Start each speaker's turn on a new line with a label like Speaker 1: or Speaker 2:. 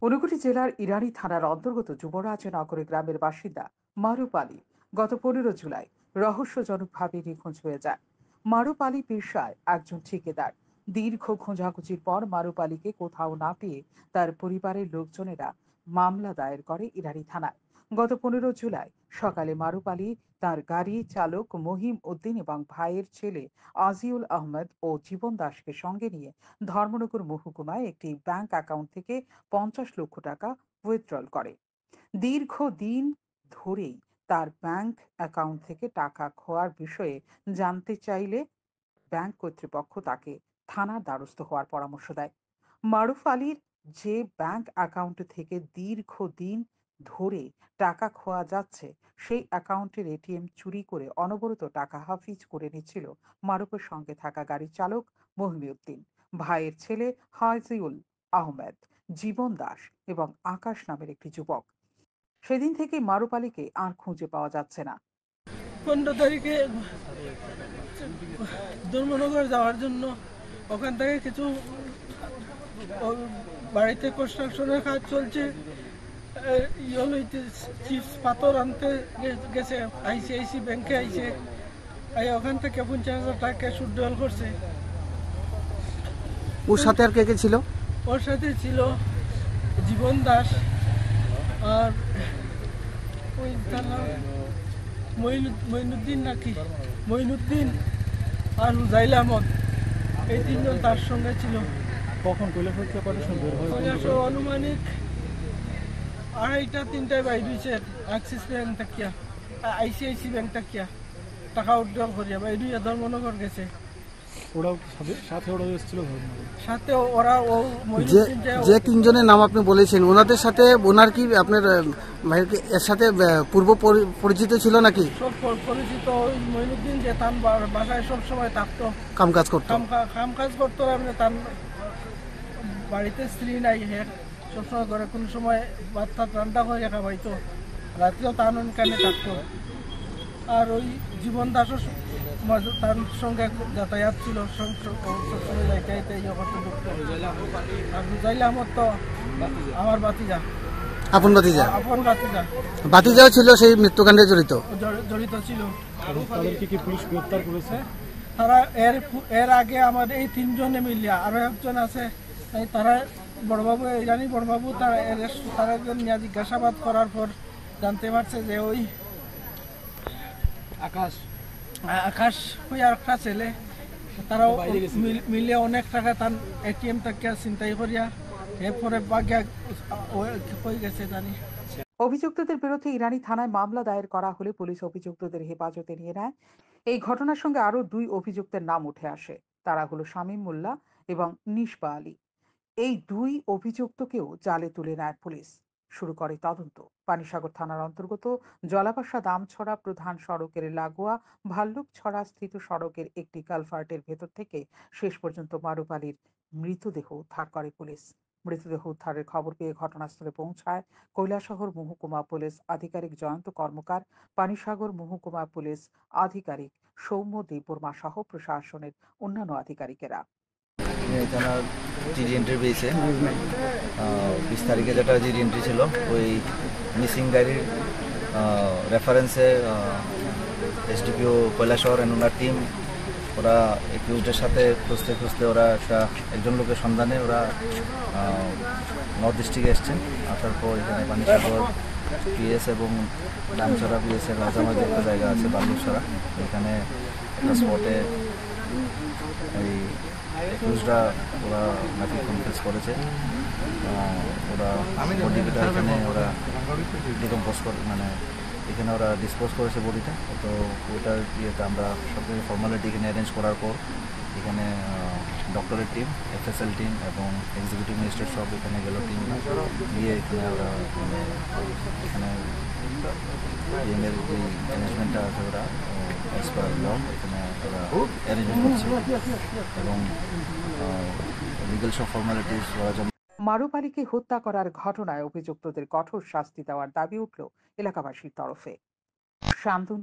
Speaker 1: ঊনকোটি জেলার ইরানি থানার অন্তর্গত যুবরাজনগর গ্রামের বাসিন্দা মারুফ আলী গত 15 জুলাই রহস্যজনকভাবে নিখোঁজ হয়ে যায়। মারুফ আলী পেশায় একজন ঠিকাদার। দীর্ঘ খোঁজাখুঁজির পর মারুফ আলীকে কোথাও না পেয়ে তার পরিবারের লোকজনেরা মামলা দায়ের করে ইরানি থানায়। গত 15 জুলাই সকালে মারুফ আলী তার গাড়ি চালক মহিম উদ্দিন এবং ভাইয়ের ছেলে আজিউল আহমেদ ও জীবন দাসকে সঙ্গে নিয়ে ধর্মনগর মহকুমায় একটি ব্যাংক অ্যাকাউন্ট থেকে 50 লক্ষ টাকা উইথড্রল করে। দীর্ঘদিন ধরেই তার ব্যাংক অ্যাকাউন্ট থেকে টাকা খোয়ার বিষয়ে জানতে চাইলে ব্যাংক কর্তৃপক্ষ তাকে থানার দ্বারস্থ হওয়ার পরামর্শ দেয়। মারুফ আলীর যে ব্যাংক অ্যাকাউন্ট থেকে দীর্ঘদিন ধরে টাকা খোয়া যাচ্ছে, সেই অ্যাকাউন্টের এটিএম চুরি করে অনবরত টাকা হাফিজ করে নিচ্ছিল মারুফের সঙ্গে থাকা গাড়ির চালক মহিউদ্দিন, ভাইয়ের ছেলে হাজিউল আহমেদ, জীবন দাস এবং আকাশ নামের একটি যুবক। সেদিন থেকে মারুফ আলীকে আর খুঁজে পাওয়া যাচ্ছে না।
Speaker 2: 15 তারিখে ধর্মনগর যাওয়ার জন্য ওখান থেকে কিছু বাড়িতে কনস্ট্রাকশনের কাজ চলছে, চিপস পাথর আনতে গেছে, আইসিআইসি ব্যাংকে আইছে, ওখান থেকে 50,000 টাকা ক্যাশ উইথড্রল করছে।
Speaker 3: ওর সাথে আর কে কে ছিল?
Speaker 2: ওর সাথে ছিল জীবন দাস আর ওই মঈনুদ্দিন নাকি মঈনুদ্দিন আর হুজাইল আহমদ, এই তিনজন তার সঙ্গে ছিল।
Speaker 4: কখন
Speaker 2: অনুমানিক 2:30-3টায় বাইর হয়েছে অ্যাক্সিস ব্যাংক থাকিয়া, আইসিআইসি ব্যাংক থাকিয়া টাকা উইথড্রল করিয়া বাইর হইয়া ধর্মনগর গেছে। সাথে ওরা
Speaker 3: যে তিনজনের নাম আপনি বলেছেন, ওনাদের সাথে ওনার কি আপনার ভাইয়ের এর সাথে পূর্ব পরিচিত ছিল নাকি?
Speaker 2: সব পরিচিত। মঈনুদ্দিন যে তার বাসায় সবসময় থাকতো,
Speaker 3: কাম কাজ করতো
Speaker 2: তার বাড়িতে স্ত্রী নাই, সবসময় ঘরে কোনো সময় ভাত টাত রান্না করে খাওয়াইতো, রাত্রেও তার কানে থাকতো। আর ওই জীবন দাসও তার সঙ্গে যাতায়াত ছিল, সবসময় যাইতে আর হুজাইল আহমদ তো আমার বাতিজা,
Speaker 3: আপন বাতিজা।
Speaker 2: বাতিজাও
Speaker 3: ছিল সেই মৃত্যুকাণ্ডে জড়িত
Speaker 2: ছিল।
Speaker 4: পুলিশ গ্রেফতার করেছে।
Speaker 2: তারা এর আগে আমাদের এই তিনজনে মিলিয়া আরো একজন আছে, তারা বড়বাবু, ইরানি বড়বাবু, তারা একজন নিয়ে জিজ্ঞাসাবাদ করার পর জানতে পারছে যে ওই আকাশ ওই আর একটা ছেলে, তারাও মিলে অনেক টাকা তার এটিএম থেকে ছিনতাই করিয়া এরপরে বাগিয়া হয়ে গেছে জানি।
Speaker 1: অভিযুক্তদের বিরুদ্ধে ইরানি থানায় মামলা দায়ের করা হলে পুলিশ অভিযুক্তদের হেফাজতে নিয়ে নেয়। এই ঘটনার সঙ্গে আরো 2 অভিযুক্তের নাম উঠে আসে। তারা হলো শামীম মোল্লা এবং নিশবা আলী। এই 2 অভিযুক্তকেও জালে তুলে নেয় পুলিশ। শুরু করে তদন্ত। পানিসাগর থানার অন্তর্গত জলাবাসা দামছড়া প্রধান সড়কের লাগোয়া ভাল্লুকছড়া স্থিত সড়কের একটি কালভার্টের ভেতর থেকে শেষ পর্যন্ত মারুফ আলীর মৃতদেহ উদ্ধার করে পুলিশ। মৃতদেহ উদ্ধারের খবর পেয়ে ঘটনাস্থলে পৌঁছায় কৈলাসহর মহকুমা পুলিশ আধিকারিক জয়ন্ত কর্মকার, পানিসাগর মহকুমা পুলিশ আধিকারিক সৌম্য দেববর্মা সহ প্রশাসনের অন্যান্য আধিকারিকেরা।
Speaker 5: এখানে জিডি এন্ট্রি পেয়েছে 20 তারিখে, যেটা জিডি এন্ট্রি ছিল ওই মিসিং গাড়ির রেফারেন্সে এসডিপিও কৈলাসহর এন্ড ওনার টিম ওরা একিউজদের সাথে খুঁজতে খুঁজতে ওরা একজন লোকের সন্ধানে ওরা নর্থ ডিস্ট্রিক্টে এসছেন। আসার পর এখানে পানিসাগর পিএস এবং দামছড়া পিএসের মাঝামাঝি একটা জায়গা আছে বাল্লুকছড়া, এখানে একটা স্পটে এই একুশরা ওরা নাকি কনফেস করেছে। ওরা বডিটা এখানে ওরা ডিকম্পোজ করে, মানে এখানে ওরা ডিসপোজ করেছে বডিটা। তো ওটার ইয়েতে আমরা সব ফর্মালিটি এখানে অ্যারেঞ্জ করার পর এখানে ডক্টরের টিম, এফএসএল টিম এবং এক্সিকিউটিভ ম্যাজিস্ট্রেট সব এখানে গেল, টিম গিয়ে এখানে ওরা মানে এখানে ইএমের যে ম্যানেজমেন্টটা আছে ওরা অ্যাজ পার ল এখানে ওরা অ্যারেঞ্জমেন্ট করছে এবং লিগাল সব ফর্মালিটিস ওরা।
Speaker 1: মারুফ আলীকে হত্যা করার ঘটনায় অভিযুক্তদের কঠোর শাস্তি দেওয়ার দাবি উঠল এলাকাবাসীর তরফে। শান্তন